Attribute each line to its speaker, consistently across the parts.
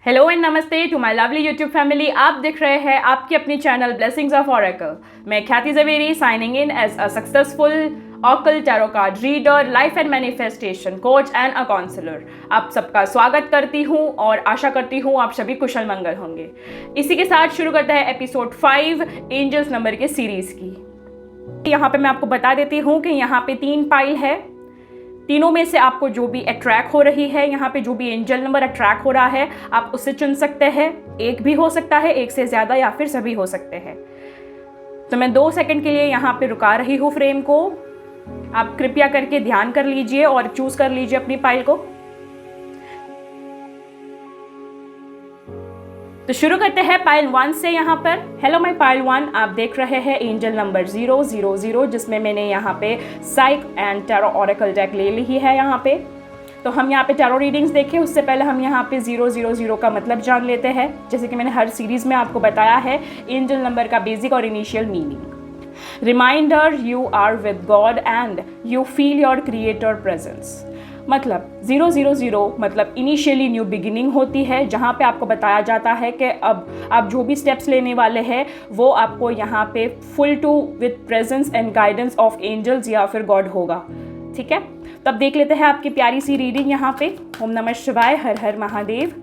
Speaker 1: Hello and नमस्ते to my lovely YouTube family. आप देख रहे हैं आपकी अपनी चैनल ब्लेसिंग्स ऑफ ऑरेकल। मैं Khyati Javeri signing in as a successful occult tarot card reader, life and manifestation coach and a counsellor. आप सबका स्वागत करती हूं और आशा करती हूं आप सभी कुशल मंगल होंगे। इसी के साथ शुरू करता है एपिसोड 5 एंजल्स नंबर के सीरीज की। यहाँ पे मैं आपको बता देती हूँ कि यहाँ पे 3 पाइल है। तीनों में से आपको जो भी अट्रैक्ट हो रही है, यहाँ पे जो भी एंजल नंबर अट्रैक्ट हो रहा है, आप उससे चुन सकते हैं। एक भी हो सकता है, एक से ज़्यादा, या फिर सभी हो सकते हैं। तो मैं 2 सेकंड के लिए यहाँ पे रुका रही हूँ फ्रेम को। आप कृपया करके ध्यान कर लीजिए और चूज कर लीजिए अपनी पाइल को। तो शुरू करते हैं पाइल 1 से। यहाँ पर हेलो माय पाइल 1, आप देख रहे हैं एंजल नंबर 000, जिसमें मैंने यहाँ पे साइक एंड टैरो ऑरेकल डेक ले ली है। यहाँ पे तो हम यहाँ पे टैरो रीडिंग्स देखें उससे पहले हम यहाँ पे 000 का मतलब जान लेते हैं। जैसे कि मैंने हर सीरीज में आपको बताया है, एंजल नंबर का बेसिक और initial meaning. Reminder, you are with God and you feel your creator presence. मतलब 000 मतलब इनिशियली न्यू बिगिनिंग होती है, जहाँ पे आपको बताया जाता है कि अब आप जो भी स्टेप्स लेने वाले हैं वो आपको यहाँ पे full to with presence and guidance of angels या फिर गॉड होगा। ठीक है, तब देख लेते हैं आपकी प्यारी सी रीडिंग यहाँ पे। ओम नमः शिवाय, हर हर महादेव।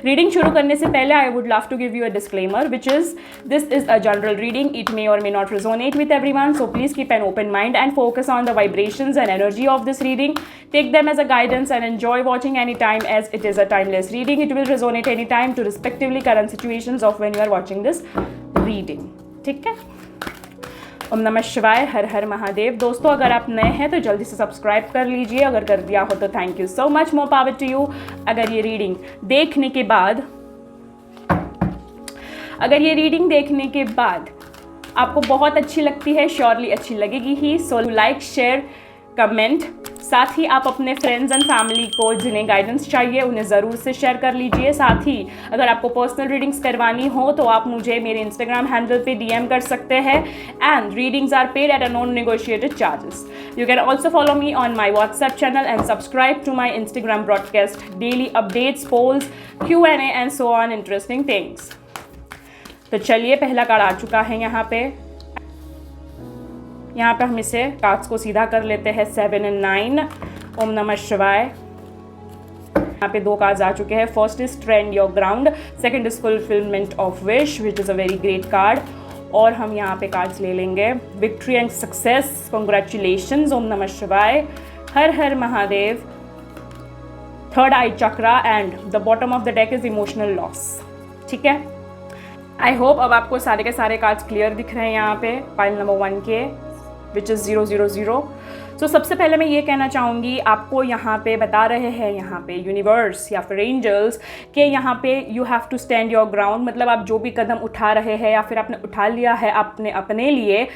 Speaker 1: रीडिंग शुरू करने से पहले I would love to give you a disclaimer which is this is a general reading. It may or may not resonate with everyone, so please keep an open mind and focus on the vibrations and energy of this reading. Take them as a guidance and enjoy watching anytime as it is a timeless reading. It will resonate anytime to respectively current situations of when you are watching this reading. ठीक है, ओम नमः शिवाय, हर हर महादेव। दोस्तों, अगर आप नए हैं तो जल्दी से सब्सक्राइब कर लीजिए। अगर कर दिया हो तो thank you so much, more power to you. अगर ये रीडिंग देखने के बाद आपको बहुत अच्छी लगती है, श्योरली अच्छी लगेगी ही। So like, share, comment. साथ ही आप अपने फ्रेंड्स एंड फैमिली को जिन्हें गाइडेंस चाहिए उन्हें ज़रूर से शेयर कर लीजिए। साथ ही अगर आपको पर्सनल रीडिंग्स करवानी हो तो आप मुझे मेरे इंस्टाग्राम हैंडल पे DM कर सकते हैं। And readings are paid at a non negotiated charges. You can also follow me on my WhatsApp channel and subscribe to my Instagram broadcast daily updates, polls, Q&A and so on interesting things. तो चलिए, पहला card आ चुका है यहाँ पे हम इसे कार्ड्स को सीधा कर लेते हैं। 7 और 9। ओम नमः शिवाय। यहाँ पे 2 कार्ड्स आ चुके हैं। First is trend your ground, second is fulfilment of wish which is a very great card. और हम यहाँ पे कार्ड्स ले लेंगे विक्ट्री एंड सक्सेस, कॉन्ग्रेचुलेशंस। ओम नमः शिवाय, हर हर Mahadev. Third eye chakra and the bottom of the deck is emotional loss. ठीक है, आई होप अब आपको सारे के सारे कार्ड्स क्लियर दिख रहे हैं यहाँ पे पाइल नंबर 1 के, विच इज़ 000। सो सबसे पहले मैं ये कहना चाहूँगी, आपको यहाँ पे बता रहे हैं यहाँ पे यूनिवर्स या फिर एंजल्स के यहाँ पे you have to stand your ground. मतलब आप जो भी कदम उठा रहे हैं या फिर आपने उठा लिया है अपने लिए,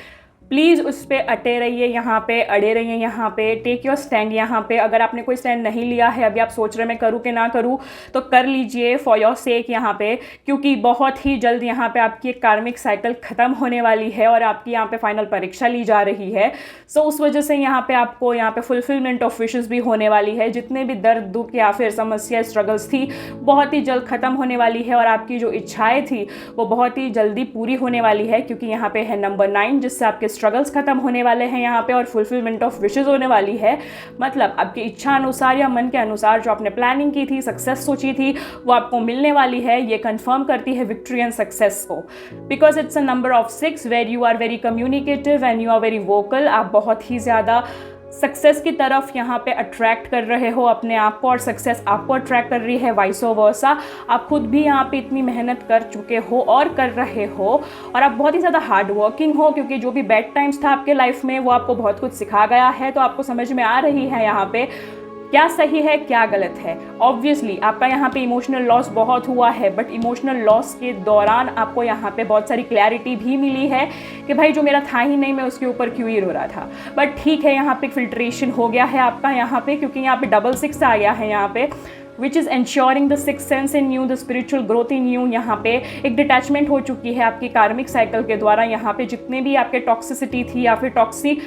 Speaker 1: प्लीज़ उस पर अटे रहिए, यहाँ पे अड़े रहिए। यहाँ पे टेक योर स्टैंड। यहाँ पे अगर आपने कोई स्टैंड नहीं लिया है, अभी आप सोच रहे मैं करूँ कि ना करूँ, तो कर लीजिए फॉर योर सेक यहाँ पे, क्योंकि बहुत ही जल्द यहाँ पे आपकी एक कार्मिक साइकिल ख़त्म होने वाली है और आपकी यहाँ पे फाइनल परीक्षा ली जा रही है। सो उस वजह से यहाँ पे आपको यहाँ पे फुलफिलमेंट ऑफ विशेस भी होने वाली है। जितने भी दर्द, दुख या फिर समस्या, स्ट्रगल्स थी, बहुत ही जल्द ख़त्म होने वाली है और आपकी जो इच्छाएँ थी वो बहुत ही जल्दी पूरी होने वाली है, क्योंकि यहाँ पे है नंबर 9, जिससे आपके स्ट्रगल्स खत्म होने वाले हैं यहाँ पे और फुलफिलमेंट ऑफ विशेस होने वाली है। मतलब आपकी इच्छा अनुसार या मन के अनुसार जो आपने प्लानिंग की थी, सक्सेस सोची थी, वो आपको मिलने वाली है। ये कंफर्म करती है विक्ट्री एंड सक्सेस को, because it's a number of 6 where you are very communicative and you are very vocal. आप बहुत ही ज़्यादा सक्सेस की तरफ यहाँ पे अट्रैक्ट कर रहे हो अपने आप को और सक्सेस आपको अट्रैक्ट कर रही है, वाइसो वर्सा। आप खुद भी यहाँ पे इतनी मेहनत कर चुके हो और कर रहे हो और आप बहुत ही ज़्यादा हार्ड वर्किंग हो, क्योंकि जो भी बैड टाइम्स था आपके लाइफ में वो आपको बहुत कुछ सिखा गया है। तो आपको समझ में आ रही है यहाँ पे क्या सही है क्या गलत है। ऑब्वियसली आपका यहाँ पे इमोशनल लॉस बहुत हुआ है, बट इमोशनल लॉस के दौरान आपको यहाँ पे बहुत सारी क्लैरिटी भी मिली है कि भाई जो मेरा था ही नहीं, मैं उसके ऊपर क्यों ही रो रहा था। बट ठीक है, यहाँ पे फिल्ट्रेशन हो गया है आपका यहाँ पे, क्योंकि यहाँ पे डबल 6 आ गया है यहाँ पे, which is ensuring the six sense in you, the spiritual growth in you. यहाँ पे एक डिटैचमेंट हो चुकी है आपकी कार्मिक साइकिल के द्वारा। यहाँ पे जितने भी आपके टॉक्सिसिटी थी या फिर टॉक्सिक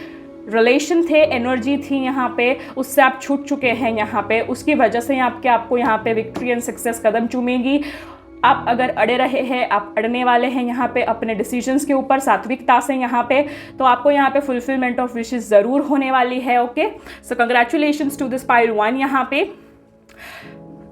Speaker 1: रिलेशन थे, एनर्जी थी यहाँ पे, उससे आप छूट चुके हैं यहाँ पे, उसकी वजह से आपको यहाँ पे विक्ट्री एंड सक्सेस कदम चूमेगी। आप अगर अड़े रहे हैं, आप अड़ने वाले हैं यहाँ पे अपने डिसीजंस के ऊपर सात्विकता से यहाँ पे, तो आपको यहाँ पे फुलफिलमेंट ऑफ विशेस ज़रूर होने वाली है। Okay, so congratulations to this pile 1। यहाँ पे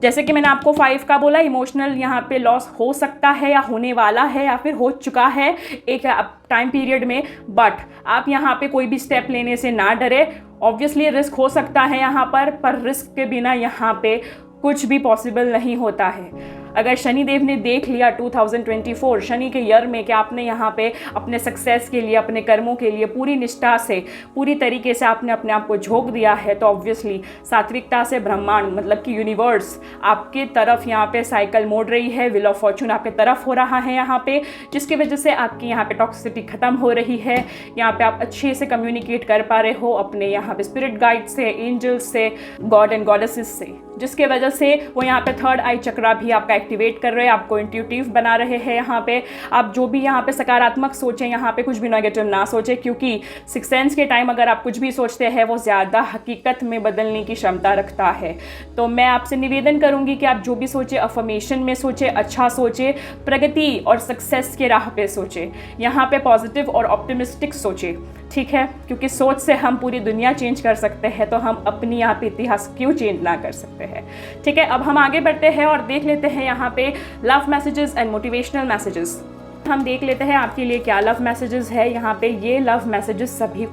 Speaker 1: जैसे कि मैंने आपको 5 का बोला, इमोशनल यहाँ पे लॉस हो सकता है या होने वाला है या फिर हो चुका है एक टाइम पीरियड में, बट आप यहाँ पे कोई भी स्टेप लेने से ना डरे। ऑब्वियसली रिस्क हो सकता है यहाँ पर रिस्क के बिना यहाँ पे कुछ भी पॉसिबल नहीं होता है। अगर शनिदेव ने देख लिया 2024 शनि के ईयर में कि आपने यहाँ पे अपने सक्सेस के लिए, अपने कर्मों के लिए पूरी निष्ठा से, पूरी तरीके से आपने अपने आप को झोंक दिया है, तो ऑब्वियसली सात्विकता से ब्रह्मांड मतलब कि यूनिवर्स आपके तरफ यहाँ पे साइकिल मोड़ रही है, व्हील ऑफ फॉर्चून आपके तरफ हो रहा है यहाँ पे, जिसकी वजह से आपकी यहाँ पे टॉक्सिसिटी खत्म हो रही है। यहाँ पे आप अच्छे से कम्युनिकेट कर पा रहे हो अपने यहाँ पे स्पिरिट गाइड से, एंजल्स से, गॉड एंड गॉडेसेस से, जिसके वजह से वो यहाँ पे थर्ड आई चक्रा भी आपका एक्टिवेट कर रहे हैं, आपको इंट्यूटिव बना रहे हैं। यहाँ पे आप जो भी यहाँ पे सकारात्मक सोचें, यहाँ पे कुछ भी नेगेटिव ना सोचें, क्योंकि सिक्स सेंस के टाइम अगर आप कुछ भी सोचते हैं वो ज़्यादा हकीकत में बदलने की क्षमता रखता है। तो मैं आपसे निवेदन करूँगी कि आप जो भी सोचें अफर्मेशन में सोचें, अच्छा सोचें, प्रगति और सक्सेस के राह पे सोचें, यहाँ पे पॉजिटिव और ऑप्टिमिस्टिक सोचें, ठीक है, क्योंकि सोच से हम पूरी दुनिया चेंज कर सकते हैं, तो हम अपनी यहाँ पे इतिहास क्यों चेंज ना कर सकते हैं। ठीक है, अब हम आगे बढ़ते हैं और देख लेते हैं यहाँ पे love messages and motivational messages. हम देख लेते हैं आपके लिए क्या लव मैसेजेस है यहाँ पे। ये लव मैसेजेस सभी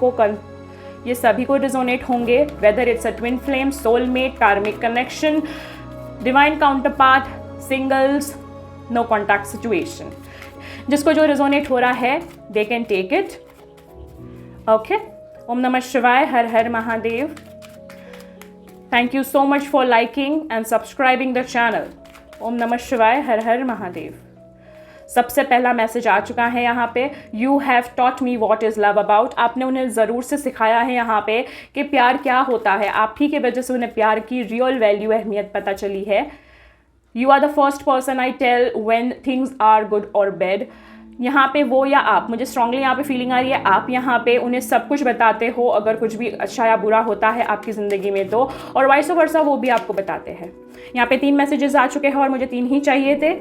Speaker 1: को रिजोनेट होंगे, whether it's a twin flame, soulmate, karmic connection, divine counterpart, singles, no contact situation. जिसको जो रिजोनेट हो रहा है they can take it. Okay, ओम नमः शिवाय, हर हर Mahadev. Thank you so much for liking and subscribing the channel. ओम नमः शिवाय, हर हर महादेव। सबसे पहला मैसेज आ चुका है यहाँ पे, you have taught me what is love about. आपने उन्हें ज़रूर से सिखाया है यहाँ पे कि प्यार क्या होता है। आप ही की वजह से उन्हें प्यार की रियल वैल्यू, अहमियत पता चली है। You are the first person I tell when things are good or bad. यहाँ पे वो या आप, मुझे स्ट्रांगली यहाँ पे फीलिंग आ रही है, आप यहाँ पे उन्हें सब कुछ बताते हो अगर कुछ भी अच्छा या बुरा होता है आपकी ज़िंदगी में तो, और वाइस वर्सा वो भी आपको बताते हैं। यहाँ पे 3 मैसेजेस आ चुके हैं और मुझे 3 ही चाहिए थे।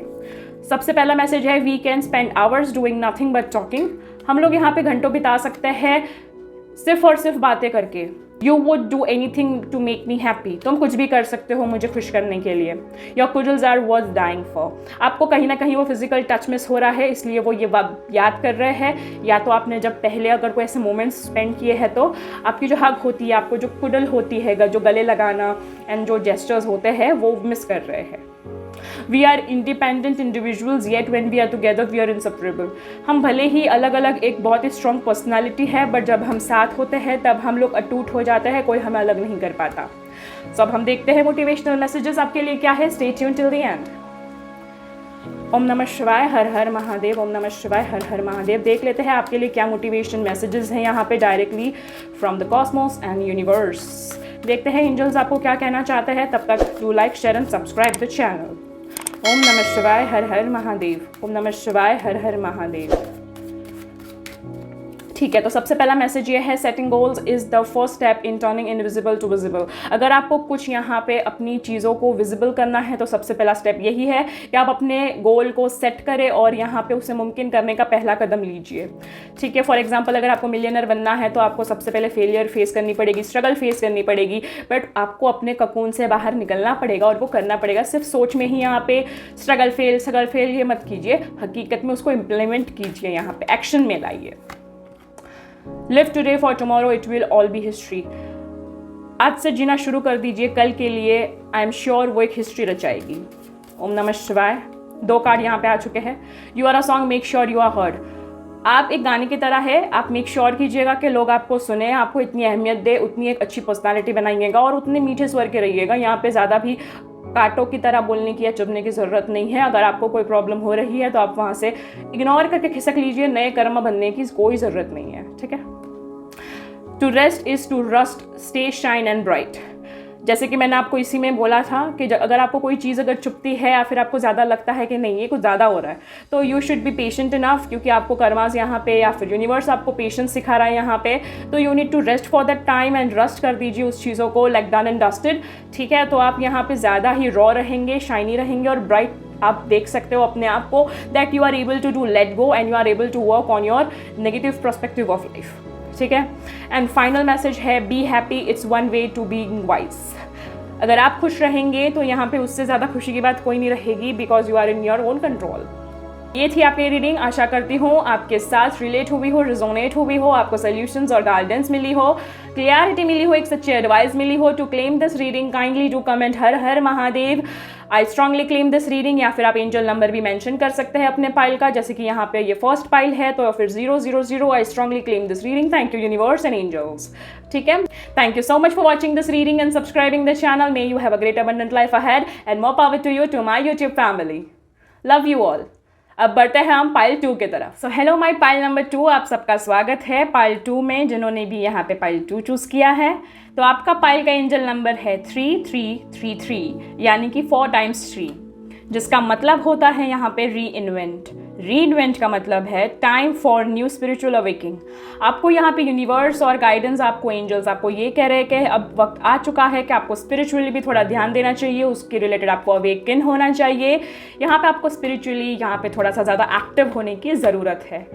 Speaker 1: सबसे पहला मैसेज है, we can spend hours doing nothing but talking. हम लोग यहाँ पे घंटों बिता सकते हैं सिर्फ और सिर्फ बातें करके। You would do anything to make me happy. तुम कुछ भी कर सकते हो मुझे खुश करने के लिए। Your cuddles are worth dying for. आपको कहीं ना कहीं वो फिजिकल टच मिस हो रहा है, इसलिए वो ये याद कर रहे हैं, या तो आपने जब पहले अगर कोई ऐसे मोमेंट्स स्पेंड किए हैं तो आपकी जो हग होती है, आपको जो कुडल होती है, जो गले लगाना एंड जो जेस्चर्स होते हैं वो मिस कर रहे हैं। We are independent individuals yet when we are together we are inseparable. हम भले ही अलग अलग एक बहुत ही स्ट्रॉन्ग पर्सनालिटी है, बट जब हम साथ होते हैं तब हम लोग अटूट हो जाते हैं, कोई हमें अलग नहीं कर पाता। तो अब हम देखते हैं मोटिवेशनल मैसेजेस आपके लिए क्या है। Stay tuned till the end. ओम नमः शिवाय, हर हर महादेव। ओम नमः शिवाय, हर हर महादेव। देख लेते हैं आपके लिए क्या मोटिवेशन मैसेजेस हैं यहाँ पे directly from the Cosmos and universe. देखते हैं एंजल्स आपको क्या कहना चाहते हैं। तब तक do like, share and subscribe the channel. ओम नमः शिवाय, हर हर महादेव। ओम नमः शिवाय, हर हर महादेव। ठीक है, तो सबसे पहला मैसेज ये है, setting goals is the first step in turning invisible to visible. अगर आपको कुछ यहाँ पे अपनी चीज़ों को विजिबल करना है तो सबसे पहला स्टेप यही है कि आप अपने गोल को सेट करें और यहाँ पे उसे मुमकिन करने का पहला कदम लीजिए। ठीक है, फॉर एग्जांपल अगर आपको मिलियनर बनना है तो आपको सबसे पहले फेलियर फेस करनी पड़ेगी, स्ट्रगल फेस करनी पड़ेगी, बट आपको अपने ककून से बाहर निकलना पड़ेगा और वो करना पड़ेगा। सिर्फ सोच में ही यहाँ पे स्ट्रगल फेल ये मत कीजिए, हकीकत में उसको इम्प्लीमेंट कीजिए, यहाँ पे एक्शन में लाइए। Live today for tomorrow it will all B history. आज से जीना शुरू कर दीजिए, कल के लिए आई एम श्योर वो एक हिस्ट्री रचाएगी। ओम नमः शिवाय। 2 कार्ड यहाँ पे आ चुके हैं। You are a song, make sure you are heard. आप एक गाने की तरह है, आप मेक श्योर कीजिएगा कि लोग आपको सुने, आपको इतनी अहमियत दे, उतनी एक अच्छी पर्सनालिटी बनाइएगा और उतने मीठे स्वर के रहिएगा। यहाँ पे ज़्यादा भी कांटों की तरह बोलने की या चुभने की ज़रूरत नहीं है। अगर आपको कोई प्रॉब्लम हो रही है तो आप वहाँ से इग्नोर करके खिसक लीजिए, नए कर्म बनने की कोई ज़रूरत नहीं है। ठीक है, to rest is to rust, stay shine and bright. जैसे कि मैंने आपको इसी में बोला था कि अगर आपको कोई चीज़ अगर चुभती है या फिर आपको ज़्यादा लगता है कि नहीं ये कुछ ज़्यादा हो रहा है, तो you should be patient enough, क्योंकि आपको कर्मास यहाँ पे या फिर यूनिवर्स आपको पेशेंस सिखा रहा है यहाँ पे। तो you need to rest for that time and rust कर दीजिए उस चीज़ों को, लाइक डन एंड डस्टेड। ठीक है, तो आप यहाँ पे ज़्यादा ही रॉ रहेंगे, शाइनी रहेंगे और ब्राइट आप देख सकते हो अपने आप को, that you are able to do let go and you are able to work on your negative perspective of life. ठीक है, एंड फाइनल मैसेज है be happy, it's one way to being wise. अगर आप खुश रहेंगे तो यहाँ पे उससे ज़्यादा खुशी की बात कोई नहीं रहेगी, because you are in your own control. ये थी आपकी रीडिंग, आशा करती हूँ आपके साथ रिलेट हुई हो, रिजोनेट हुई हो, आपको सोल्यूशंस और गाइडेंस मिली हो, क्लियरिटी मिली हो, एक सच्ची एडवाइस मिली हो। To claim this reading kindly do comment हर हर Mahadev, I strongly claim this reading, या फिर आप एंजल नंबर भी मेंशन कर सकते हैं अपने पाइल का, जैसे कि यहाँ पे ये फर्स्ट पाइल है तो फिर 000। I strongly claim this reading, thank you universe and angels. ठीक है, thank you so much for watching this reading and subscribing this channel. May you have a great abundant life ahead and more power to you, to my YouTube family. Love you all. अब बढ़ते हैं हम pile 2 की तरफ। So hello my pile number 2, आप सबका स्वागत है पाइल 2 में। जिन्होंने भी यहाँ पे पाइल 2 चूज़ किया है, तो आपका पाइल का एंजल नंबर है 3333, यानी कि 4 times 3, जिसका मतलब होता है यहाँ पे री इन्वेंट। री इन्वेंट का मतलब है time for new spiritual awaking. आपको यहाँ पे यूनिवर्स और गाइडेंस, आपको एंजल्स आपको ये कह रहे हैं कि अब वक्त आ चुका है कि आपको स्पिरिचुअली भी थोड़ा ध्यान देना चाहिए, उसके रिलेटेड आपको अवेकन होना चाहिए। यहाँ पे आपको स्पिरिचुअली यहाँ पे थोड़ा सा ज़्यादा एक्टिव होने की ज़रूरत है।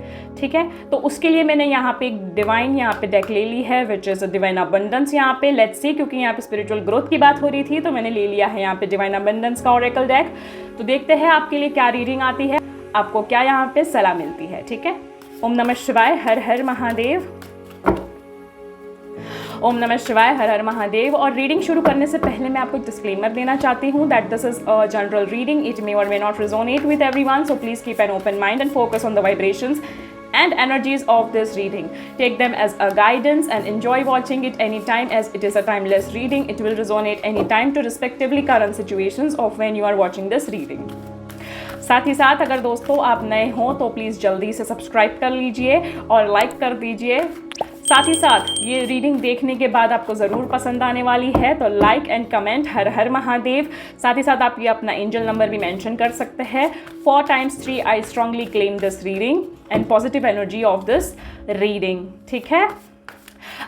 Speaker 1: ठीक है, तो उसके लिए मैंने यहाँ पे एक डिवाइन यहाँ पे डेक ले ली है, विच इज़ अ डिवाइन अबंडेंस। यहाँ पे लेट्स सी, क्योंकि यहाँ पे स्पिरिचुअल ग्रोथ की बात हो रही थी तो मैंने ले लिया है यहाँ पे डिवाइन अबंडेंस का ओरेकल डेक। तो देखते हैं आपके लिए क्या रीडिंग आती है, आपको क्या यहाँ पे सलाह मिलती है। ठीक है, ओम नमः शिवाय, हर हर महादेव। ओम नमः शिवाय, हर हर महादेव। और रीडिंग शुरू करने से पहले मैं आपको एक डिस्क्लेमर देना चाहती हूँ that this is a general reading, it may or may not resonate with everyone, so please keep an open mind and focus on the vibrations and energies of this reading. Take them as a guidance and enjoy watching it anytime, as it is a timeless reading. It will resonate anytime to respectively current situations of when you are watching this reading. साथ ही साथ अगर दोस्तों आप नए हों तो please जल्दी से सब्सक्राइब कर लीजिए और लाइक कर दीजिए। साथ ही साथ ये रीडिंग देखने के बाद आपको ज़रूर पसंद आने वाली है, तो लाइक एंड कमेंट हर हर महादेव। साथ ही साथ आप ये अपना एंजल नंबर भी मेंशन कर सकते हैं। 4 times 3, I strongly claim this reading and positive energy of this reading. ठीक है,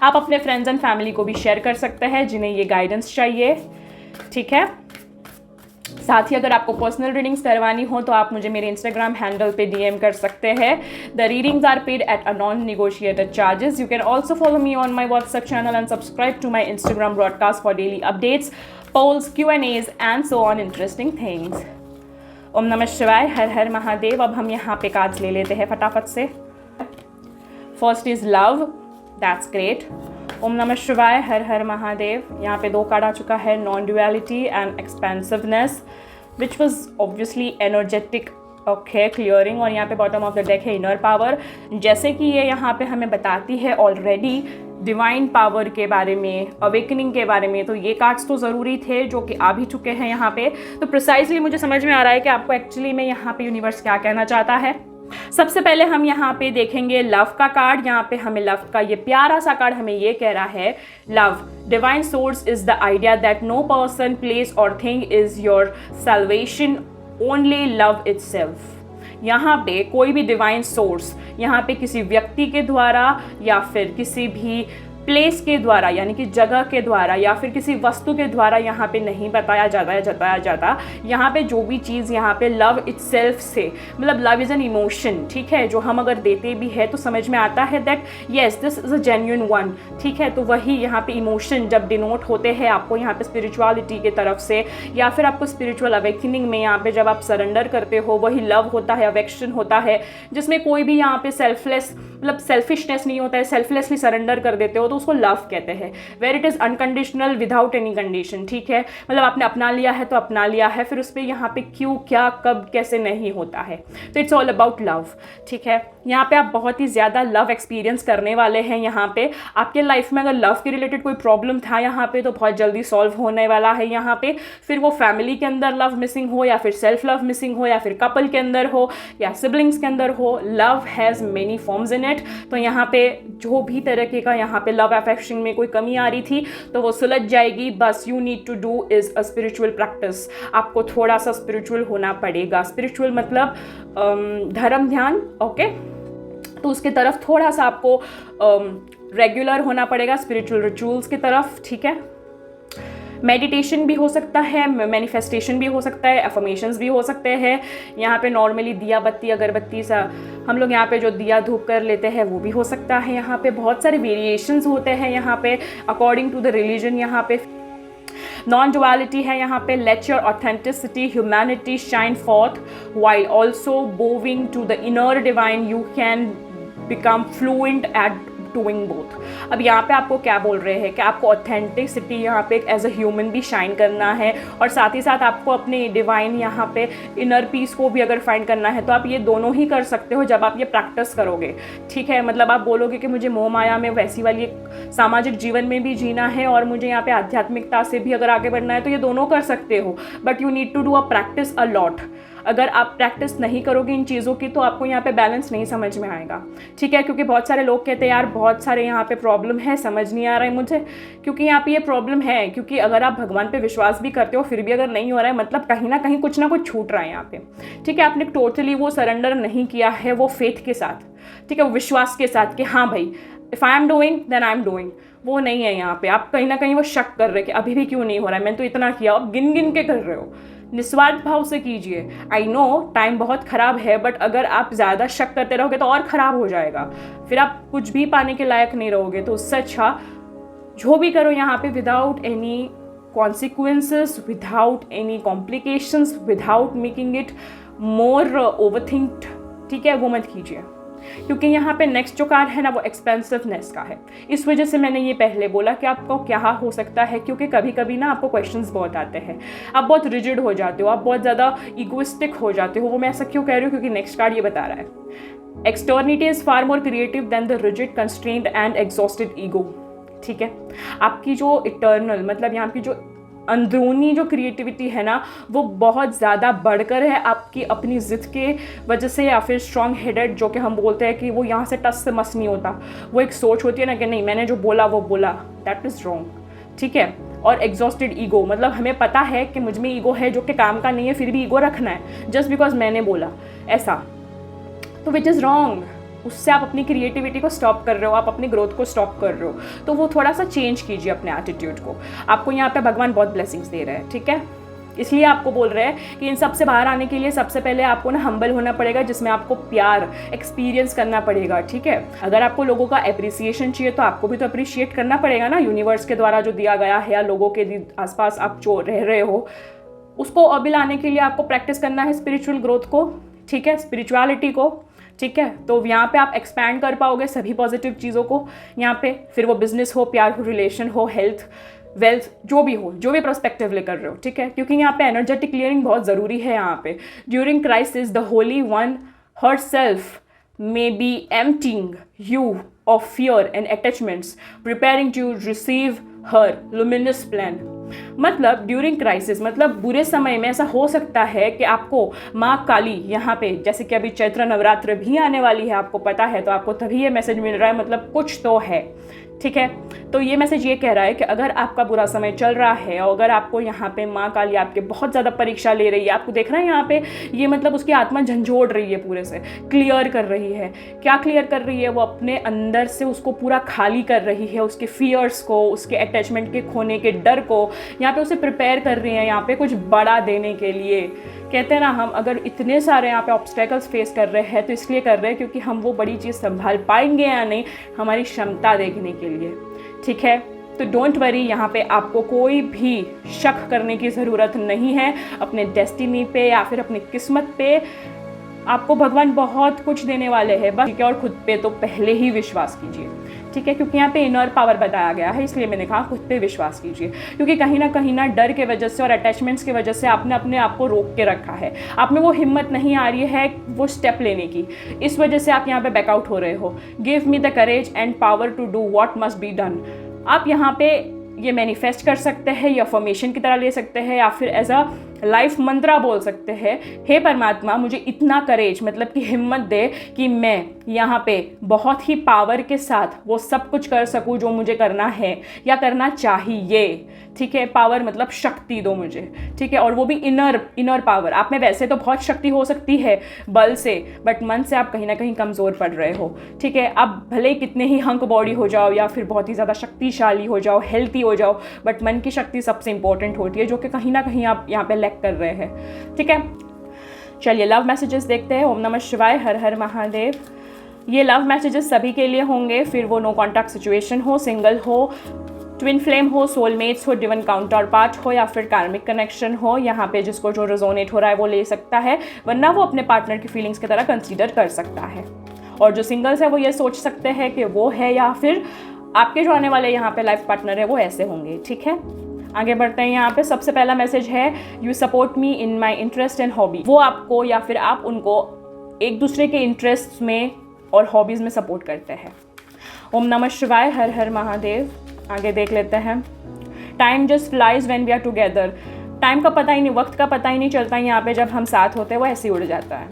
Speaker 1: आप अपने फ्रेंड्स एंड फैमिली को भी शेयर कर सकते हैं जिन्हें ये गाइडेंस चाहिए। ठीक है, साथ ही अगर आपको पर्सनल रीडिंग्स करवानी हो तो आप मुझे मेरे इंस्टाग्राम हैंडल पे डीएम कर सकते हैं। The readings are paid at a non negotiated charges. You can also follow me on my WhatsApp channel and subscribe to my Instagram broadcast for daily updates, polls, Q&As and so on interesting things. ओम नमः शिवाय, हर हर महादेव। अब हम यहाँ पे cards ले लेते हैं फटाफट से। First is love, that's great. ओम नमः शिवाय, हर हर महादेव। यहाँ पे 2 कार्ड आ चुका है, non duality and expensiveness, which was obviously energetic, okay, clearing. और यहाँ पे बॉटम ऑफ द डेक है इनर पावर, जैसे कि ये यहाँ पे हमें बताती है ऑलरेडी डिवाइन पावर के बारे में, अवेकनिंग के बारे में। तो ये कार्ड्स तो ज़रूरी थे जो कि आ भी चुके हैं यहाँ पे। तो प्रिसाइजली मुझे समझ में आ रहा है कि आपको एक्चुअली में यहाँ पे यूनिवर्स क्या कहना चाहता है। सबसे पहले हम यहाँ पे देखेंगे लव का कार्ड। यहाँ पे हमें लव का ये प्यारा सा कार्ड हमें ये कह रहा है, love divine source is the idea that no person, place or thing is your salvation, only love itself. यहाँ पे कोई भी डिवाइन सोर्स यहाँ पे किसी व्यक्ति के द्वारा या फिर किसी भी प्लेस के द्वारा, यानी कि जगह के द्वारा या फिर किसी वस्तु के द्वारा यहाँ पे नहीं बताया जाता। यहाँ पे जो भी चीज़ यहाँ पे लव इटसेल्फ से, मतलब लव इज़ एन इमोशन, ठीक है, जो हम अगर देते भी है तो समझ में आता है that yes this is a genuine one. ठीक है, तो वही यहाँ पे इमोशन जब डिनोट होते हैं आपको यहाँ पे स्पिरिचुअलिटी की तरफ से या फिर आपको स्पिरिचुअल अवेकनिंग में यहाँ पे जब आप सरेंडर करते हो, वही लव होता है, अवेक्शन होता है, जिसमें कोई भी यहाँ पे सेल्फलेस, मतलब सेल्फिशनेस नहीं होता है, सेल्फलेसली सरेंडर कर देते हो तो उसको लव कहते हैं। Where it is unconditional without any condition. ठीक है, मतलब आपने अपना लिया है तो अपना लिया है, फिर उस पर यहाँ पे क्यों, क्या, कब, कैसे नहीं होता है। तो इट्स ऑल अबाउट लव। ठीक है, यहाँ पे आप बहुत ही ज़्यादा लव एक्सपीरियंस करने वाले हैं। यहाँ पे आपके लाइफ में अगर लव के रिलेटेड कोई प्रॉब्लम था यहाँ पे तो बहुत जल्दी सॉल्व होने वाला है। यहाँ पे फिर वो फैमिली के अंदर लव मिसिंग हो या फिर सेल्फ लव मिसिंग हो या फिर कपल के अंदर हो या सिबलिंग्स के अंदर हो, love has many forms in it. तो यहाँ पे जो भी तरीके का यहाँ पे लव अफेक्शन में कोई कमी आ रही थी तो वो सुलझ जाएगी। बस you need to do is a spiritual practice. आपको थोड़ा सा स्पिरिचुअल होना पड़ेगा। स्पिरिचुअल मतलब धर्म ध्यान, ओके, तो उसके तरफ थोड़ा सा आपको रेगुलर होना पड़ेगा, स्पिरिचुअल रिचुअल्स की तरफ, ठीक है। मेडिटेशन भी हो सकता है, मैनिफेस्टेशन भी हो सकता है, अफर्मेशंस भी हो सकते हैं। यहाँ पे नॉर्मली दिया बत्ती अगरबत्ती सा हम लोग यहाँ पे जो दिया धूप कर लेते हैं वो भी हो सकता है। यहाँ पे बहुत सारे वेरिएशंस होते हैं यहाँ पे अकॉर्डिंग टू द रिलीजन। यहाँ पे नॉन डुअलिटी है यहाँ पे। Let your authenticity humanity shine forth while also bowing to the inner divine. You can become fluent at doing both. अब यहाँ पे आपको क्या बोल रहे हैं कि आपको ऑथेंटिसिटी यहाँ पे एज अ ह्यूमन भी शाइन करना है और साथ ही साथ आपको अपने डिवाइन यहाँ पे इनर पीस को भी अगर फाइंड करना है तो आप ये दोनों ही कर सकते हो जब आप ये प्रैक्टिस करोगे, ठीक है। मतलब आप बोलोगे कि मुझे मोह माया में वैसी वाली सामाजिक जीवन में भी जीना है और मुझे यहाँ पे आध्यात्मिकता से भी अगर आगे बढ़ना है तो ये दोनों कर सकते हो, but you need to do a practice a lot. अगर आप प्रैक्टिस नहीं करोगे इन चीज़ों की तो आपको यहाँ पे बैलेंस नहीं समझ में आएगा, ठीक है। क्योंकि बहुत सारे लोग कहते हैं यार बहुत सारे यहाँ पे प्रॉब्लम है, समझ नहीं आ रहा है मुझे, क्योंकि यहाँ पे ये प्रॉब्लम है। क्योंकि अगर आप भगवान पे विश्वास भी करते हो फिर भी अगर नहीं हो रहा है मतलब कहीं ना कहीं कुछ ना कुछ छूट रहा है यहाँ पे, ठीक है। आपने टोटली वो सरेंडर नहीं किया है वो फेथ के साथ, ठीक है, वो विश्वास के साथ कि हाँ भाई if I am doing then I am doing, वो नहीं है यहाँ पे। आप कहीं ना कहीं वो शक कर रहे हैं कि अभी भी क्यों नहीं हो रहा है, मैंने तो इतना किया, आप गिन गिन के कर रहे हो। निस्वार्थ भाव से कीजिए। आई नो टाइम बहुत ख़राब है, बट अगर आप ज़्यादा शक करते रहोगे तो और ख़राब हो जाएगा, फिर आप कुछ भी पाने के लायक नहीं रहोगे। तो उससे अच्छा जो भी करो यहाँ पे without any consequences, without any complications, without making it more overthinked, ठीक है, वो मत कीजिए। क्योंकि यहाँ पे नेक्स्ट जो कार्ड है ना वो एक्सपेंसिवनेस का है। इस वजह से मैंने ये पहले बोला कि आपको क्या हो सकता है, क्योंकि कभी कभी ना आपको क्वेश्चंस बहुत आते हैं, आप बहुत रिजिड हो जाते हो, आप बहुत ज़्यादा इगोइस्टिक हो जाते हो। वो मैं ऐसा क्यों कह रही हूँ क्योंकि नेक्स्ट कार्ड ये बता रहा है eternity is far more creative than the rigid constrained and exhausted ego, ठीक है। आपकी जो इटर्नल मतलब यहाँ की जो अंदरूनी जो क्रिएटिविटी है ना वो बहुत ज़्यादा बढ़कर है आपकी अपनी ज़िद के वजह से, या फिर स्ट्रॉन्ग हेडेड जो कि हम बोलते हैं कि वो यहाँ से टस से मस नहीं होता, वो एक सोच होती है ना कि नहीं मैंने जो बोला वो बोला, दैट इज़ रॉन्ग, ठीक है। और एग्जॉस्टेड ईगो मतलब हमें पता है कि मुझ में ईगो है जो कि काम का नहीं है, फिर भी ईगो रखना है जस्ट बिकॉज मैंने बोला ऐसा, तो विच इज़ रॉन्ग। उससे आप अपनी क्रिएटिविटी को स्टॉप कर रहे हो, आप अपनी ग्रोथ को स्टॉप कर रहे हो। तो वो थोड़ा सा चेंज कीजिए अपने एटीट्यूड को। आपको यहाँ पे भगवान बहुत ब्लेसिंग्स दे रहे हैं, ठीक है। इसलिए आपको बोल रहे हैं कि इन सब से बाहर आने के लिए सबसे पहले आपको ना हम्बल होना पड़ेगा, जिसमें आपको प्यार एक्सपीरियंस करना पड़ेगा, ठीक है। अगर आपको लोगों का एप्रिसिएशन चाहिए तो आपको भी तो अप्रिशिएट करना पड़ेगा ना, यूनिवर्स के द्वारा जो दिया गया है या लोगों के आसपास आप जो रह रहे हो उसको अभी लाने के लिए आपको प्रैक्टिस करना है स्पिरिचुअल ग्रोथ को, ठीक है, स्पिरिचुअलिटी को, ठीक है। तो यहाँ पे आप एक्सपैंड कर पाओगे सभी पॉजिटिव चीज़ों को यहाँ पे, फिर वो बिजनेस हो, प्यार हो, रिलेशन हो, हेल्थ, वेल्थ, जो भी हो, जो भी प्रोस्पेक्टिवली कर रहे हो, ठीक है। क्योंकि यहाँ पे एनर्जेटिक क्लियरिंग बहुत ज़रूरी है। यहाँ पे during crisis the Holi one her self may be emptying you of fear and attachments, preparing to receive her luminous plan. मतलब ड्यूरिंग क्राइसिस मतलब बुरे समय में ऐसा हो सकता है कि आपको माँ काली यहाँ पे, जैसे कि अभी चैत्र नवरात्र भी आने वाली है, आपको पता है, तो आपको तभी ये मैसेज मिल रहा है, मतलब कुछ तो है, ठीक है। तो ये मैसेज ये कह रहा है कि अगर आपका बुरा समय चल रहा है और अगर आपको यहाँ पे माँ काली आपके बहुत ज़्यादा परीक्षा ले रही है, आपको देख रहा है यहाँ पे ये मतलब उसकी आत्मा झंझोड़ रही है, पूरे से क्लियर कर रही है। क्या क्लियर कर रही है? वो अपने अंदर से उसको पूरा खाली कर रही है, उसके फियर्स को, उसके अटैचमेंट के खोने के डर को यहाँ पे उसे प्रिपेयर कर रही है यहाँ पे कुछ बड़ा देने के लिए। कहते हैं ना, हम अगर इतने सारे यहाँ पे ऑब्स्टेकल्स फेस कर रहे हैं तो इसलिए कर रहे हैं क्योंकि हम वो बड़ी चीज़ संभाल पाएंगे या नहीं, हमारी क्षमता देखने के लिए, ठीक है। तो डोंट वरी, यहाँ पे आपको कोई भी शक करने की ज़रूरत नहीं है अपने डेस्टिनी पे या फिर अपनी किस्मत पे। आपको भगवान बहुत कुछ देने वाले हैं, बस ठीक है। और खुद पे तो पहले ही विश्वास कीजिए, ठीक है, क्योंकि यहाँ पे इनर पावर बताया गया है, इसलिए मैंने कहा खुद पे विश्वास कीजिए। क्योंकि कहीं ना डर के वजह से और अटैचमेंट्स की वजह से आपने अपने आप को रोक के रखा है, आप में वो हिम्मत नहीं आ रही है वो स्टेप लेने की, इस वजह से आप यहाँ पे बैकआउट हो रहे हो। Give me the courage and power to do what must be done. आप यहाँ पे ये मैनिफेस्ट कर सकते हैं या अफर्मेशन की तरह ले सकते हैं या फिर एज अ लाइफ मंत्रा बोल सकते हैं, हे परमात्मा मुझे इतना करेज मतलब कि हिम्मत दे कि मैं यहाँ पे बहुत ही पावर के साथ वो सब कुछ कर सकूँ जो मुझे करना है या करना चाहिए। ठीक है, पावर मतलब शक्ति दो मुझे, ठीक है, और वो भी इनर पावर। आप में वैसे तो बहुत शक्ति हो सकती है बल से, बट मन से आप कहीं ना कहीं कमज़ोर पड़ रहे हो। ठीक है, आप भले ही कितने ही हंक बॉडी हो जाओ या फिर बहुत ही ज़्यादा शक्तिशाली हो जाओ, हेल्थी हो जाओ, बट मन की शक्ति सबसे इंपॉर्टेंट होती है, जो कि कहीं ना कहीं आप यहाँ पे लैक कर रहे हैं। ठीक है, चलिए लव मैसेजेस देखते हैं। ओम नमः शिवाय, हर हर महादेव। ये लव मैसेजेस सभी के लिए होंगे, फिर वो नो कॉन्टैक्ट सिचुएशन हो, सिंगल हो, ट्विन फ्लेम हो, सोलमेट्स हो, डिवन काउंटर पार्ट हो या फिर कार्मिक कनेक्शन हो। यहाँ पे जिसको जो रेजोनेट हो रहा है वो ले सकता है, वरना वो अपने पार्टनर की फीलिंग्स की तरह कंसीडर कर सकता है। और जो सिंगल्स है वो ये सोच सकते हैं कि वो है या फिर आपके जो आने वाले यहाँ पे लाइफ पार्टनर है वो ऐसे होंगे। ठीक है, आगे बढ़ते हैं। यहाँ पे सबसे पहला मैसेज है, you support me in my interest and hobby. वो आपको या फिर आप उनको एक दूसरे के इंटरेस्ट में और हॉबीज़ में सपोर्ट करते हैं। ओम नमः शिवाय, हर हर महादेव। आगे देख लेते हैं। Time just flies when we are together. Time का पता ही नहीं, वक्त का पता ही नहीं चलता यहाँ पे जब हम साथ होते हैं, वो ऐसे ही उड़ जाता है।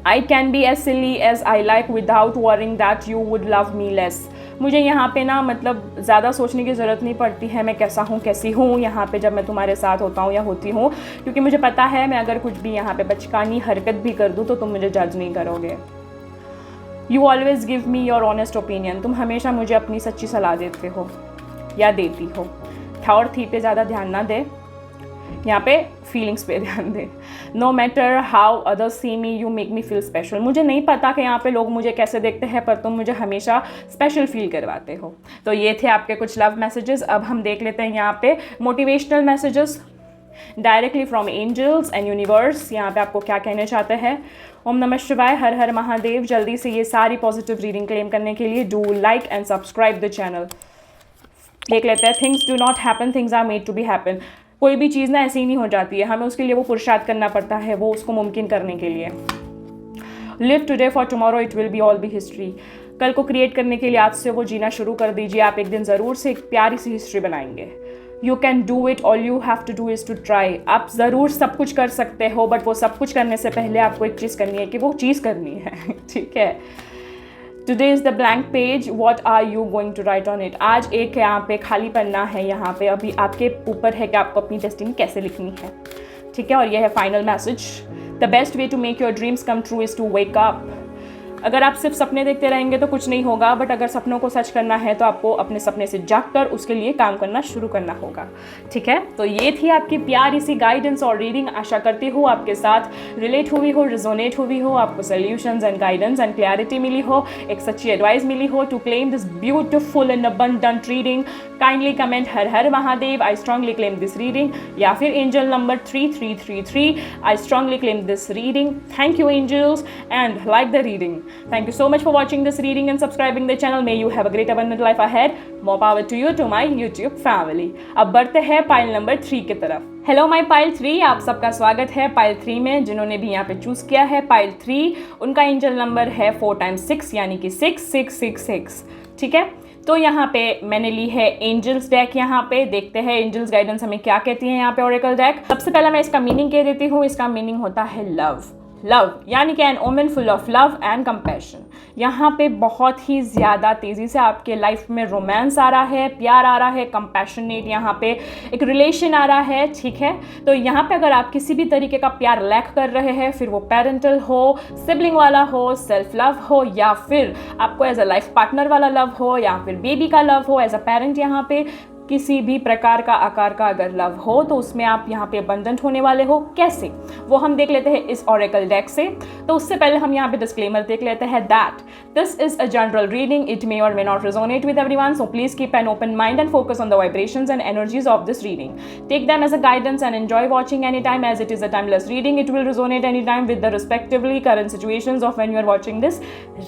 Speaker 1: I can be as silly as I like without worrying that you would love me less. मुझे यहाँ पे ना मतलब ज़्यादा सोचने की ज़रूरत नहीं पड़ती है मैं कैसा हूँ कैसी हूँ यहाँ पे जब मैं तुम्हारे साथ होता हूँ या होती हूँ, क्योंकि मुझे पता है मैं अगर कुछ भी यहाँ पे बचकानी हरकत भी कर दूँ तो तुम मुझे जज नहीं करोगे। You always give me your honest opinion. तुम हमेशा मुझे अपनी सच्ची सलाह देते हो या देती हो। था और थी पे ज़्यादा ध्यान ना दे, यहाँ पे फीलिंग्स पे ध्यान दे। No matter how others see me you make me feel special. मुझे नहीं पता कि यहाँ पे लोग मुझे कैसे देखते हैं, पर तुम मुझे हमेशा स्पेशल फील करवाते हो। तो ये थे आपके कुछ लव मैसेजेस। अब हम देख लेते हैं यहाँ पे motivational messages directly from angels and universe. यहाँ पे आपको क्या कहने चाहते हैं। ओम नमः शिवाय, हर हर महादेव। जल्दी से ये सारी पॉजिटिव रीडिंग क्लेम करने के लिए do like and subscribe the channel. देख लेते हैं। Things do not happen, things are made to be happen. कोई भी चीज़ ना ऐसी ही नहीं हो जाती है, हमें उसके लिए वो पुरुषार्थ करना पड़ता है, वो उसको मुमकिन करने के लिए। Live today for tomorrow it will be all B history. कल को क्रिएट करने के लिए आज से वो जीना शुरू कर दीजिए। आप एक दिन ज़रूर से एक प्यारी सी हिस्ट्री बनाएंगे। You can do it, all you have to do is to try. आप ज़रूर सब कुछ कर सकते हो, बट वो सब कुछ करने से पहले आपको एक चीज़ करनी है कि वो चीज़ करनी है। ठीक है, today is the blank page, what are you going to write on it. आज एक यहाँ पे खाली पन्ना है, यहाँ पे अभी आपके ऊपर है कि आपको अपनी डेस्टिनी कैसे लिखनी है। ठीक है, और यह है final message. The best way to make your dreams come true is to wake up. अगर आप सिर्फ सपने देखते रहेंगे तो कुछ नहीं होगा, बट अगर सपनों को सच करना है तो आपको अपने सपने से जागकर उसके लिए काम करना शुरू करना होगा। ठीक है, तो ये थी आपकी प्यारी सी गाइडेंस और रीडिंग। आशा करती हूँ आपके साथ रिलेट हुई हो, रिजोनेट हुई हो, आपको solutions and guidance and clarity मिली हो, एक सच्ची एडवाइस मिली हो to claim this beautiful and abundant reading. Kindly comment हर हर Mahadev, I strongly claim this reading, या फिर angel number 3333, I strongly claim this reading. Thank you angels and like the reading. Thank you so much for watching this reading and subscribing the channel. May you have a great abundant life ahead. More power to you, to my YouTube family. अब बढ़ते हैं pile number 3 की तरफ। Hello my pile 3, आप सबका स्वागत है pile 3 में। जिन्होंने भी यहाँ पे चूज किया है पाइल 3, उनका एंजल नंबर है 4 times 6 यानी कि 6666। ठीक है, तो यहाँ पे मैंने ली है एंजल्स डेक। यहाँ पे देखते हैं एंजल्स गाइडेंस हमें क्या कहती है यहाँ पे ओरेकल डेक। सबसे पहले मैं इसका मीनिंग कह देती हूँ। इसका मीनिंग होता है लव। लव यानी कि an omen full of love and compassion. यहाँ पे बहुत ही ज़्यादा तेज़ी से आपके लाइफ में रोमांस आ रहा है, प्यार आ रहा है, कंपैशनेट यहाँ पे एक रिलेशन आ रहा है। ठीक है, तो यहाँ पे अगर आप किसी भी तरीके का प्यार लैक कर रहे हैं, फिर वो पेरेंटल हो, सिबलिंग वाला हो, सेल्फ लव हो, या फिर आपको एज अ लाइफ पार्टनर वाला लव हो, या फिर बेबी का लव हो एज अ पेरेंट, यहाँ पे किसी भी प्रकार का आकार का अगर लव हो तो उसमें आप यहाँ पे अबंडेंट होने वाले हो। कैसे, वो हम देख लेते हैं इस ऑरेकल डेक से। तो उससे पहले हम यहाँ पे डिस्क्लेमर देख लेते हैं that this is a general reading, it may or may not resonate with everyone, so please keep an open mind and focus on the vibrations and energies of this reading. Take them as a guidance and enjoy watching any time as it is a timeless reading. It will resonate any time with the respectively current situations of when you are watching this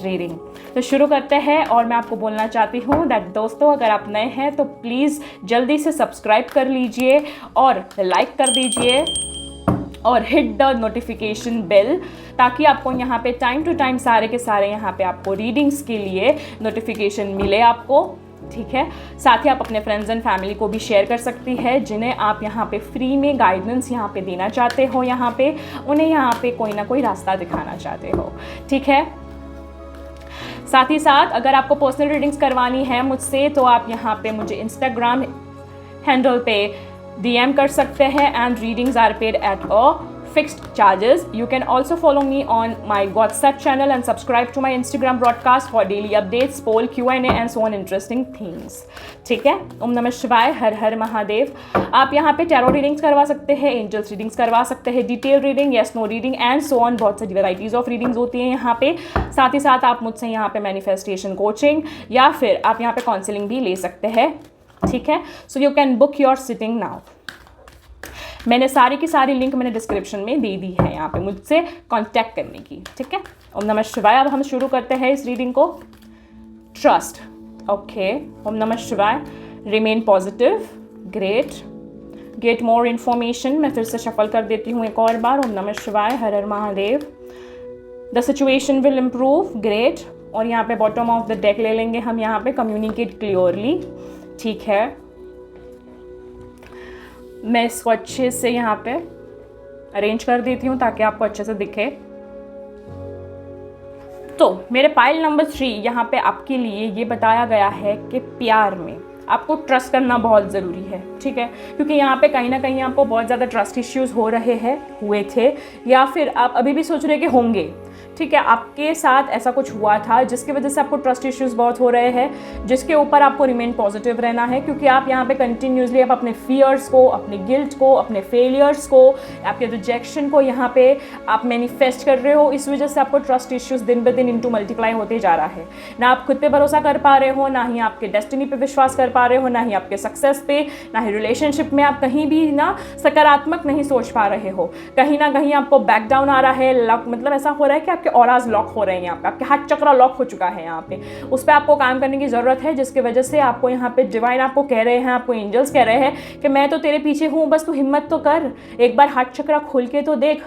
Speaker 1: reading. तो शुरू करते हैं, और मैं आपको बोलना चाहती हूँ दैट दोस्तों अगर आप नए हैं तो प्लीज़ जल्दी से सब्सक्राइब कर लीजिए और लाइक कर दीजिए और हिट द नोटिफिकेशन बेल, ताकि आपको यहाँ पे टाइम टू टाइम सारे के सारे यहाँ पे आपको रीडिंग्स के लिए नोटिफिकेशन मिले आपको। ठीक है। साथ ही आप अपने फ्रेंड्स एंड फैमिली को भी शेयर कर सकती है जिन्हें आप यहाँ पे फ्री में गाइडेंस यहाँ पे देना चाहते हो, यहाँ पे उन्हें यहाँ पे कोई ना कोई रास्ता दिखाना चाहते हो, ठीक है। साथ ही साथ अगर आपको पर्सनल रीडिंग्स करवानी है मुझसे तो आप यहाँ पे मुझे इंस्टाग्राम हैंडल पे DM कर सकते हैं and readings are paid at a fixed charges. You can also follow me on my WhatsApp channel and subscribe to my Instagram broadcast for daily updates, poll, Q&A and so on interesting things. ठीक है। ओम नमः शिवाय, हर हर महादेव। आप यहाँ पे tarot readings करवा सकते हैं, एंजल्स रीडिंग्स करवा सकते हैं, detail reading, yes no reading and so on. बहुत सारी वेराइटीज़ ऑफ रीडिंग्स होती हैं यहाँ पे। साथ ही साथ आप मुझसे यहाँ पे मैनिफेस्टेशन कोचिंग या फिर आप यहाँ पे काउंसलिंग भी ले सकते हैं, ठीक है। So you can book your sitting now. मैंने सारी की सारी लिंक मैंने डिस्क्रिप्शन में दे दी है यहाँ पे मुझसे कांटेक्ट करने की, ठीक है। ओम नमः शिवाय। अब हम शुरू करते हैं इस रीडिंग को। Trust, okay. ओम नमः शिवाय। Remain positive, great. Get more information, मैं फिर से शफल कर देती हूँ एक और बार। ओम नमः शिवाय, हर हर Mahadev. The situation will improve, great. और यहाँ पे बॉटम ऑफ द डेक ले लेंगे हम यहाँ पे, कम्युनिकेट क्लियरली, ठीक है। मैं इसको अच्छे से यहाँ पे अरेंज कर देती हूँ ताकि आपको अच्छे से दिखे। तो मेरे पाइल नंबर 3 यहाँ पे आपके लिए ये बताया गया है कि प्यार में आपको ट्रस्ट करना बहुत ज़रूरी है, ठीक है। क्योंकि यहाँ पे कहीं ना कहीं आपको बहुत ज़्यादा ट्रस्ट इश्यूज़ हुए थे या फिर आप अभी भी सोच रहे कि होंगे, ठीक है। आपके साथ ऐसा कुछ हुआ था जिसकी वजह से आपको ट्रस्ट इश्यूज़ बहुत हो रहे हैं, जिसके ऊपर आपको रिमेन पॉजिटिव रहना है। क्योंकि आप यहाँ पे कंटिन्यूसली आप अपने फियर्स को, अपने गिल्ट को, अपने फेलियर्स को, आपके रिजेक्शन को यहाँ पे आप मैनिफेस्ट कर रहे हो। इस वजह से आपको ट्रस्ट इश्यूज़ दिन ब दिन इंटू मल्टीप्लाई होते जा रहा है। ना आप खुद पे भरोसा कर पा रहे हो, ना ही आपके डेस्टिनी पे विश्वास कर पा रहे हो, ना ही आपके सक्सेस पे, ना ही रिलेशनशिप में आप कहीं भी ना सकारात्मक नहीं सोच पा रहे हो। कहीं ना कहीं आपको बैक डाउन आ रहा है, लक मतलब ऐसा हो रहा है कि आपके ऑराज लॉक हो रहे हैं, यहाँ पे आपके हाथ चक्रा लॉक हो चुका है। यहाँ पे उस पर आपको काम करने की ज़रूरत है, जिसकी वजह से आपको यहाँ पे डिवाइन आपको कह रहे हैं, आपको एंजल्स कह रहे हैं कि मैं तो तेरे पीछे हूँ, बस तू हिम्मत तो कर, एक बार हाथ चक्रा खोल के तो देख,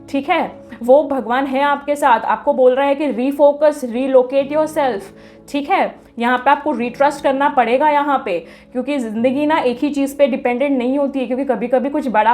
Speaker 1: ठीक है। वो भगवान है आपके साथ, आपको बोल रहा है कि रीफोकस, रीलोकेट योर सेल्फ, ठीक है। यहाँ पे आपको रिट्रस्ट करना पड़ेगा यहाँ पे, क्योंकि ज़िंदगी ना एक ही चीज़ पे डिपेंडेंट नहीं होती है। क्योंकि कभी कभी कुछ बड़ा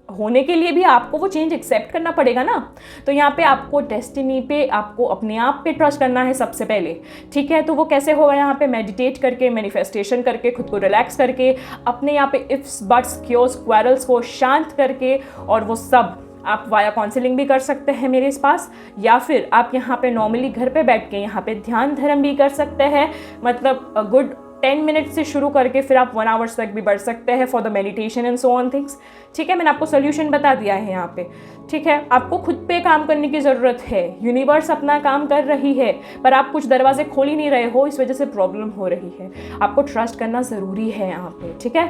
Speaker 1: होने के लिए भी आपको वो चेंज एक्सेप्ट करना पड़ेगा ना। तो यहाँ पे आपको डेस्टिनी पे, आपको अपने आप पे ट्रस्ट करना है सबसे पहले, ठीक है। तो वो कैसे होगा? यहाँ पे मेडिटेट करके, मैनिफेस्टेशन करके, खुद को रिलैक्स करके, अपने यहाँ पे इफ्स बट्स क्योर्स क्वेरल्स को शांत करके, और वो सब आप वाया काउंसलिंग भी कर सकते हैं मेरे पास, या फिर आप यहाँ पे नॉर्मली घर पे बैठ के यहाँ पे ध्यान धर्म भी कर सकते हैं। मतलब गुड 10 मिनट से शुरू करके फिर आप 1 आवर्स तक भी बढ़ सकते हैं for the meditation and so on things, ठीक है। मैंने आपको सोल्यूशन बता दिया है यहाँ पे, ठीक है। आपको खुद पे काम करने की ज़रूरत है। यूनिवर्स अपना काम कर रही है, पर आप कुछ दरवाजे खोल ही नहीं रहे हो, इस वजह से प्रॉब्लम हो रही है। आपको ट्रस्ट करना ज़रूरी है यहाँ पे, ठीक है।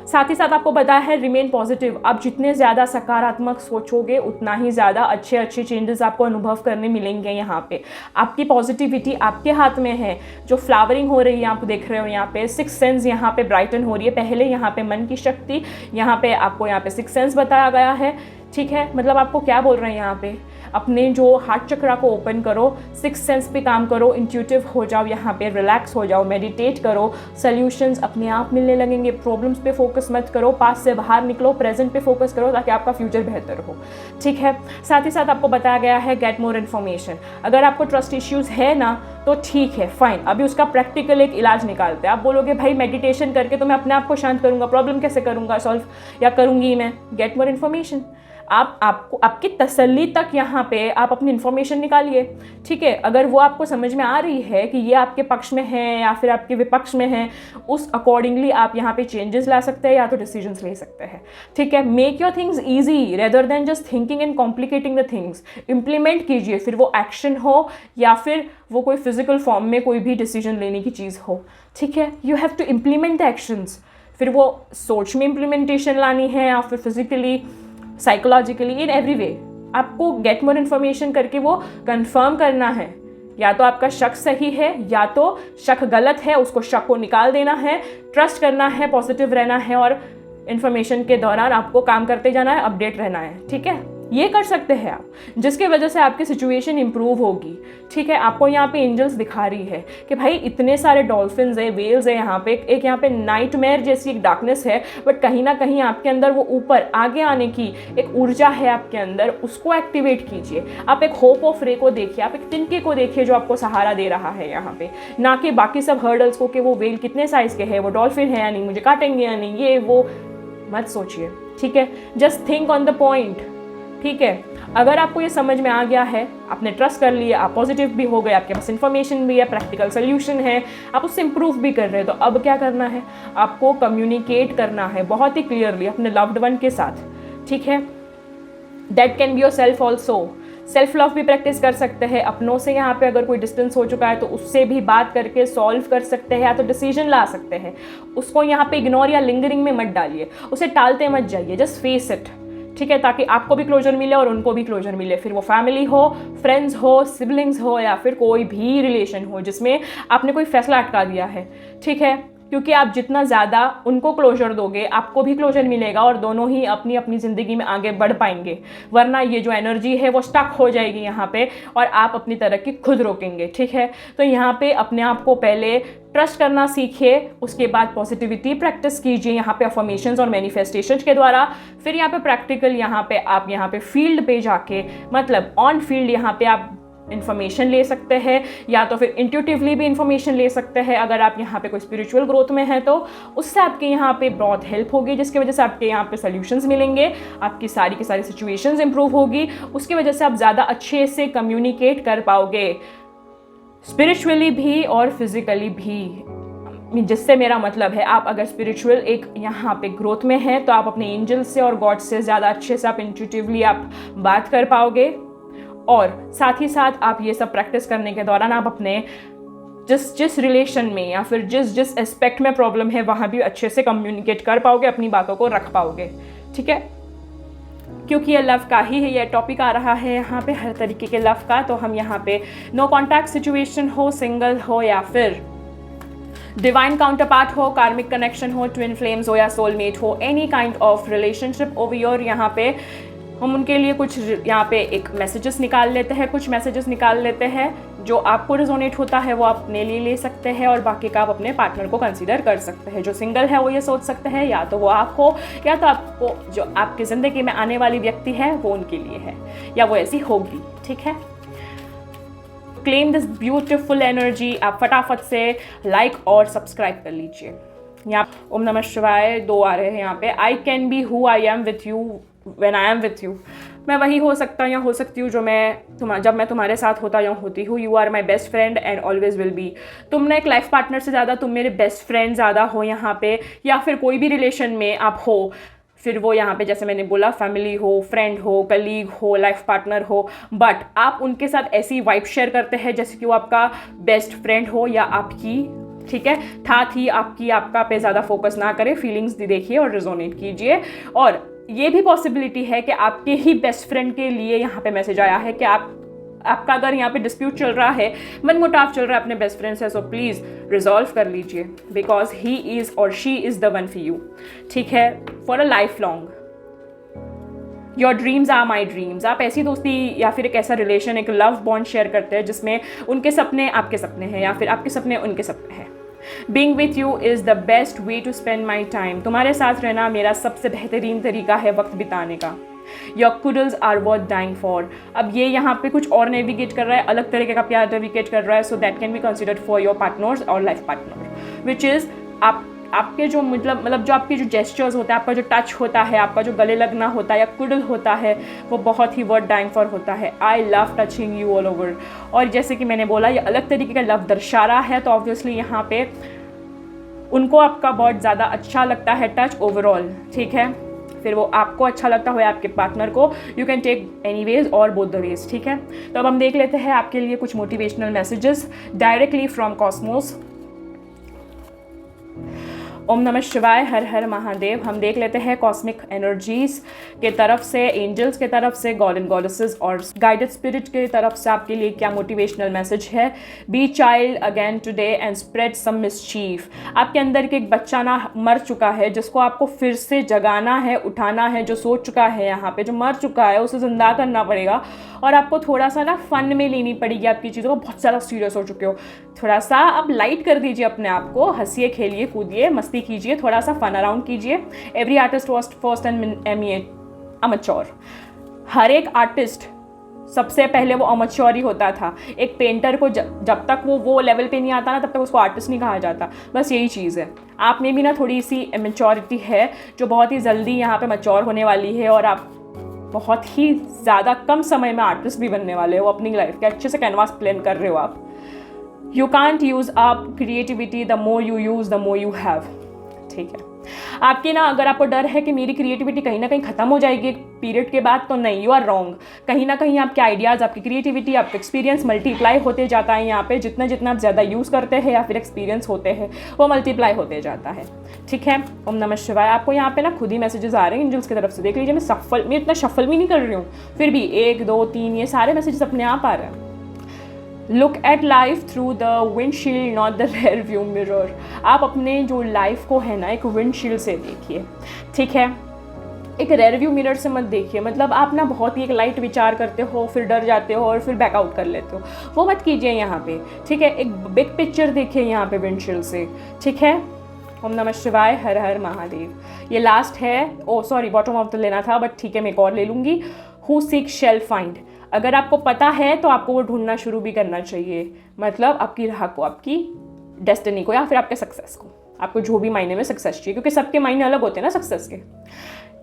Speaker 1: साथ ही साथ आपको बताया है रिमेन पॉजिटिव। आप जितने ज़्यादा सकारात्मक सोचोगे उतना ही ज़्यादा अच्छे चेंजेस आपको अनुभव करने मिलेंगे। यहाँ पे आपकी पॉजिटिविटी आपके हाथ में है। जो फ्लावरिंग हो रही है आप देख रहे हो, यहाँ पे 6 सेंस यहाँ पे ब्राइटन हो रही है। पहले यहाँ पे मन की शक्ति, यहाँ पे आपको यहाँ पे 6 सेंस बताया गया है, ठीक है। मतलब आपको क्या बोल रहे हैं यहाँ पे, अपने जो हार्ट चक्रा को ओपन करो, 6 सेंस पे काम करो, इंट्यूटिव हो जाओ, यहाँ पे रिलैक्स हो जाओ, मेडिटेट करो, सॉल्यूशंस अपने आप मिलने लगेंगे। प्रॉब्लम्स पे फोकस मत करो, पास्ट से बाहर निकलो, प्रेजेंट पे फोकस करो ताकि आपका फ्यूचर बेहतर हो, ठीक है। साथ ही साथ आपको बताया गया है गेट मोर इन्फॉर्मेशन। अगर आपको ट्रस्ट इश्यूज़ है ना तो ठीक है, फाइन, अभी उसका प्रैक्टिकल एक इलाज निकालते हैं। आप बोलोगे भाई मेडिटेशन करके तो मैं अपने आप को शांत करूँगा, प्रॉब्लम कैसे करूँगा सॉल्व, या करूँगी मैं? Get more information. आपको आपकी तसल्ली तक यहाँ पे आप अपनी इन्फॉर्मेशन निकालिए, ठीक है। अगर वो आपको समझ में आ रही है कि ये आपके पक्ष में है या फिर आपके विपक्ष में है, उस अकॉर्डिंगली आप यहाँ पे चेंजेस ला सकते हैं या तो डिसीजंस ले सकते हैं, ठीक है। Make your things easy rather than just thinking and complicating the things. Implement कीजिए, फिर वो एक्शन हो या फिर वो कोई फिजिकल फॉर्म में कोई भी डिसीजन लेने की चीज़ हो, ठीक है। You have to implement the actions. फिर वो सोच में इम्प्लीमेंटेशन लानी है या फिर physically, psychologically, in every way आपको गेट मोर इन्फॉर्मेशन करके वो कंफर्म करना है। या तो आपका शक सही है या तो शक गलत है, उसको शक को निकाल देना है, ट्रस्ट करना है, पॉजिटिव रहना है और इन्फॉर्मेशन के दौरान आपको काम करते जाना है, अपडेट रहना है, ठीक है। ये कर सकते हैं आप, जिसके वजह से आपकी सिचुएशन इंप्रूव होगी। ठीक है, आपको यहाँ पे एंजल्स दिखा रही है कि भाई इतने सारे डॉल्फिन्स हैं, वेल्स हैं यहाँ पे, एक यहाँ पे नाइटमेयर जैसी एक डार्कनेस है, बट कहीं ना कहीं आपके अंदर वो ऊपर आगे आने की एक ऊर्जा है आपके अंदर, उसको एक्टिवेट कीजिए। आप एक होप ऑफ रे को देखिए, आप एक तिनके को देखिए जो आपको सहारा दे रहा है यहाँ पे, ना कि बाकी सब हर्डल्स को कि वो वेल कितने साइज के है, वो डॉल्फिन है या नहीं, मुझे काटेंगे या नहीं, ये वो मत सोचिए। ठीक है, just think on the point. ठीक है, अगर आपको ये समझ में आ गया है, आपने ट्रस्ट कर लिया, आप पॉजिटिव भी हो गए, आपके पास इन्फॉर्मेशन भी है, प्रैक्टिकल सोल्यूशन है, आप उससे इम्प्रूव भी कर रहे हैं, तो अब क्या करना है, आपको कम्युनिकेट करना है बहुत ही क्लियरली अपने लव्ड वन के साथ। ठीक है, that can be your self also. Self love भी प्रैक्टिस कर सकते हैं अपनों से। यहाँ पे अगर कोई डिस्टेंस हो चुका है तो उससे भी बात करके सॉल्व कर सकते हैं, या तो डिसीजन ला सकते हैं। उसको यहाँ पे इग्नोर या लिंगरिंग में मत डालिए, उसे टालते मत जाइए, जस्ट फेस इट। ठीक है, ताकि आपको भी क्लोजर मिले और उनको भी क्लोजर मिले, फिर वो फैमिली हो, फ्रेंड्स हो, सिबलिंग्स हो, या फिर कोई भी रिलेशन हो जिसमें आपने कोई फैसला अटका दिया है। ठीक है, क्योंकि आप जितना ज़्यादा उनको क्लोजर दोगे आपको भी क्लोजर मिलेगा और दोनों ही अपनी अपनी ज़िंदगी में आगे बढ़ पाएंगे। वरना ये जो एनर्जी है वो स्टक हो जाएगी यहाँ पे और आप अपनी तरक्की खुद रोकेंगे। ठीक है, तो यहाँ पे अपने आप को पहले ट्रस्ट करना सीखिए, उसके बाद पॉजिटिविटी प्रैक्टिस कीजिए यहाँ पे अफर्मेशंस और मैनिफेस्टेशंस के द्वारा। फिर यहाँ पे प्रैक्टिकल यहाँ पे आप यहाँ पे फील्ड पे जाके, मतलब ऑन फील्ड यहाँ पे आप इन्फॉर्मेशन ले सकते हैं, या तो फिर इंट्यूटिवली भी इन्फॉर्मेशन ले सकते हैं। अगर आप यहाँ पे कोई स्पिरिचुअल ग्रोथ में हैं तो उससे आपके यहाँ पे बहुत हेल्प होगी, जिसकी वजह से आपके यहाँ पे सॉल्यूशंस मिलेंगे, आपकी सारी की सारी सिचुएशंस इंप्रूव होगी, उसकी वजह से आप ज़्यादा अच्छे से कम्युनिकेट कर पाओगे, स्पिरिचुअली भी और फिजिकली भी। जिससे मेरा मतलब है, आप अगर स्पिरिचुअल एक यहाँ पे ग्रोथ में हैं तो आप अपने एंजल से और गॉड से ज़्यादा अच्छे से आप इंट्यूटिवली आप बात कर पाओगे, और साथ ही साथ आप ये सब प्रैक्टिस करने के दौरान आप अपने जिस रिलेशन में या फिर जिस एस्पेक्ट में प्रॉब्लम है वहाँ भी अच्छे से कम्युनिकेट कर पाओगे, अपनी बातों को रख पाओगे। ठीक है, क्योंकि ये लव का ही है, ये टॉपिक आ रहा है यहाँ पे हर तरीके के लव का, तो हम यहाँ पे नो कॉन्टैक्ट सिचुएशन हो, सिंगल हो या फिर डिवाइन काउंटरपार्ट हो, कार्मिक कनेक्शन हो, ट्विन फ्लेम्स हो या सोलमेट हो, any kind of relationship over your, यहाँ पे हम उनके लिए कुछ यहाँ पे एक मैसेजेस निकाल लेते हैं, कुछ मैसेजेस निकाल लेते हैं। जो आपको रिजोनेट होता है वो आप अपने लिए ले सकते हैं और बाकी का आप अपने पार्टनर को कंसीडर कर सकते हैं। जो सिंगल है वो ये सोच सकते हैं या तो वो आप हो, या तो आपको जो आपकी ज़िंदगी में आने वाली व्यक्ति है वो उनके लिए है, या वो ऐसी होगी। ठीक है, क्लेम दिस ब्यूटिफुल एनर्जी। आप फटाफट से लाइक और सब्सक्राइब कर लीजिए। यहाँ ओम नमः शिवाय 2 आ रहे हैं यहाँ पे। आई can be who I am with you when I am with you. मैं वही हो सकता या हो सकती हूँ जो जब मैं तुम्हारे साथ होता या होती हूँ। You are my best friend and always will be. तुम ना एक लाइफ पार्टनर से ज़्यादा तुम मेरे बेस्ट फ्रेंड ज़्यादा हो यहाँ पे, या फिर कोई भी रिलेशन में आप हो, फिर वो यहाँ पे जैसे मैंने बोला फैमिली हो, फ्रेंड हो, कलीग हो, लाइफ पार्टनर हो, बट आप उनके साथ ऐसी वाइब शेयर करते हैं जैसे कि वो आपका बेस्ट फ्रेंड हो या आपकी। ठीक है, साथ ही आपका पे ज़्यादा फोकस ना करें, फीलिंग्स देखिए और रिजोनेट कीजिए। और ये भी पॉसिबिलिटी है कि आपके ही बेस्ट फ्रेंड के लिए यहाँ पे मैसेज आया है कि आपका अगर यहाँ पे डिस्प्यूट चल रहा है, मनमुटाव चल रहा है अपने बेस्ट फ्रेंड से, सो प्लीज़ रिजॉल्व कर लीजिए, बिकॉज ही इज़ और she is the one for you. ठीक है, for a life long. Your dreams are my dreams. आप ऐसी दोस्ती या फिर एक ऐसा रिलेशन, एक लव बॉन्ड शेयर करते हैं जिसमें उनके सपने आपके सपने हैं या फिर आपके सपने उनके सपने हैं। Being with you is the best way to spend my time. तुम्हारे साथ रहना मेरा सबसे बेहतरीन तरीका है वक्त बिताने का। Your cuddles are worth dying for. अब ये यहाँ पे कुछ और नेविगेट कर रहा है, अलग तरीके का प्यार नेविगेट कर रहा है, so that can be considered for your partners और लाइफ पार्टनर, विच इज़ आपके जो मतलब जो आपके जो जेस्चर्स होता है, आपका जो टच होता है, आपका जो गले लगना होता है या कुडल होता है, वो बहुत ही वर्थ डाइंग फॉर होता है। I love touching you all over. और जैसे कि मैंने बोला, ये अलग तरीके का लव दर्शा रहा है, तो ऑब्वियसली यहाँ पे उनको आपका बहुत ज़्यादा अच्छा लगता है टच ओवरऑल। ठीक है, फिर वो आपको अच्छा लगता हो या आपके पार्टनर को, you can take any ways और बोथ द वेज। ठीक है, तो अब हम देख लेते हैं आपके लिए कुछ motivational messages directly from cosmos. ओम नमः शिवाय, हर हर महादेव। हम देख लेते हैं कॉस्मिक एनर्जीज के तरफ से, एंजल्स के तरफ से, गॉड एंड गॉडेसेस और गाइडेड स्पिरिट के तरफ से आपके लिए क्या मोटिवेशनल मैसेज है। Be child again today and spread some mischief. आपके अंदर के एक बच्चा ना मर चुका है, जिसको आपको फिर से जगाना है, उठाना है, जो सो चुका है यहाँ पे, जो मर चुका है उसे जिंदा करना पड़ेगा। और आपको थोड़ा सा ना फन में लेनी पड़ेगी आपकी चीज़ों को। बहुत ज़्यादा सीरियस हो चुके हो, थोड़ा सा अब लाइट कर दीजिए अपने आप को, हंसिए, खेलिए, कूदिए, मस्ती कीजिए, थोड़ा सा फन अराउंड कीजिए। Every artist was first and amateur. हर एक आर्टिस्ट सबसे पहले वो अमेच्योर ही होता था। एक पेंटर को जब तक वो लेवल पे नहीं आता ना, तब तक उसको आर्टिस्ट नहीं कहा जाता। बस यही चीज़ है। आप में भी ना थोड़ी सी मेच्योरिटी है, जो बहुत ही जल्दी यहाँ पे मैच्योर होने वाली है, और आप बहुत ही ज़्यादा कम समय में आर्टिस्ट भी बनने वाले हो। अपनी लाइफ के अच्छे से कैनवास प्लान कर रहे हो आप। You can't use up creativity, the more you use the more you have. ठीक है, आपकी ना, अगर आपको डर है कि मेरी क्रिएटिविटी कहीं ना कहीं ख़त्म हो जाएगी एक पीरियड के बाद, तो नहीं, यू आर रॉन्ग। कहीं ना कहीं आपके आइडियाज़, आपकी क्रिएटिविटी, आपका एक्सपीरियंस मल्टीप्लाई होते जाता है। यहाँ पे जितना जितना आप ज़्यादा यूज़ करते हैं या फिर एक्सपीरियंस होते हैं, वो मल्टीप्लाई होते जाता है। ठीक है, ओम नमः शिवाय। आपको यहाँ पे ना खुद ही मैसेजेस आ रहे हैं एंजल्स की तरफ से। देख लीजिए, मैं इतना शफल भी नहीं कर रही हूँ, फिर भी 1 2 3 ये सारे मैसेजेस अपने आप आ रहे हैं। Look at life through the windshield, not the rear view mirror. आप अपने जो लाइफ को है ना, एक विंडशील्ड से देखिए। ठीक है, एक रेयर व्यू मिरर से मत देखिए। मतलब आप ना बहुत ही एक लाइट विचार करते हो, फिर डर जाते हो और फिर बैकआउट कर लेते हो, वो मत कीजिए यहाँ पे। ठीक है, एक बिग पिक्चर देखिए यहाँ पे विंडशील्ड से। ठीक है, ओम नमः शिवाय, हर हर महादेव। ये लास्ट है, ओ सॉरी, बॉटम ऑफ द लेना था, बट ठीक है, मैं एक और ले लूँगी। Who seek shell find. अगर आपको पता है तो आपको वो ढूंढना शुरू भी करना चाहिए। मतलब आपकी राह को, आपकी डेस्टिनी को, या फिर आपके सक्सेस को। आपको जो भी मायने में सक्सेस चाहिए, क्योंकि सबके मायने अलग होते हैं ना सक्सेस के।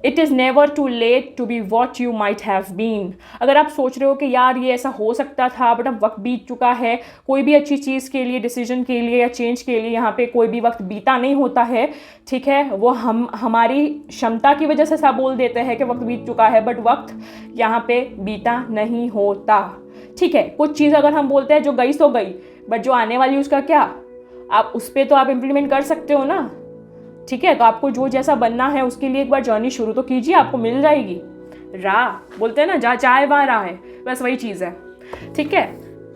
Speaker 1: It is never too late to be what you might have been. अगर आप सोच रहे हो कि यार ये ऐसा हो सकता था, बट अब वक्त बीत चुका है। कोई भी अच्छी चीज़ के लिए, डिसीजन के लिए या चेंज के लिए यहाँ पे कोई भी वक्त बीता नहीं होता है। ठीक है, वो हमारी क्षमता की वजह से ऐसा बोल देते हैं कि वक्त बीत चुका है, बट वक्त यहाँ पे बीता नहीं होता। ठीक है, कुछ चीज़ अगर हम बोलते हैं जो गई तो गई, बट जो आने वाली उसका क्या, आप उस पर तो आप इम्प्लीमेंट कर सकते हो ना। ठीक है, तो आपको जो जैसा बनना है उसके लिए एक बार जर्नी शुरू तो कीजिए, आपको मिल जाएगी राह। बोलते हैं ना, जहाँ चाहे वहाँ राह है, बस वही चीज़ है। ठीक है,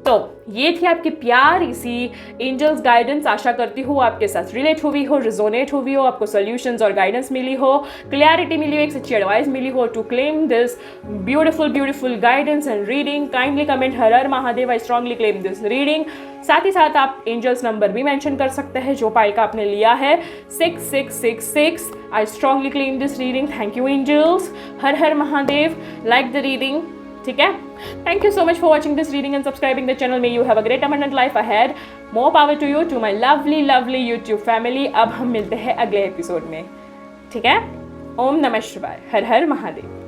Speaker 1: तो ये थी आपकी प्यारी सी एंजल्स गाइडेंस। आशा करती हूँ आपके साथ रिलेट हुई हो, रिजोनेट हुई हो, आपको सॉल्यूशंस और गाइडेंस मिली हो, क्लैरिटी मिली हो, एक सच्ची एडवाइस मिली हो to claim this beautiful guidance and reading. Kindly comment हर हर Mahadev, I strongly claim this reading. साथ ही साथ आप एंजल्स नंबर भी मेंशन कर सकते हैं जो पाई का आपने लिया है, 6666। I strongly claim this reading. Thank you angels, हर हर महादेव। Like the reading. ठीक है, thank you so much for watching this reading and subscribing the channel. May you have a great abundant life ahead. More power to you, to my lovely YouTube family. अब हम मिलते हैं अगले episode में। ठीक है, ओम नमः शिवाय, हर हर महादेव।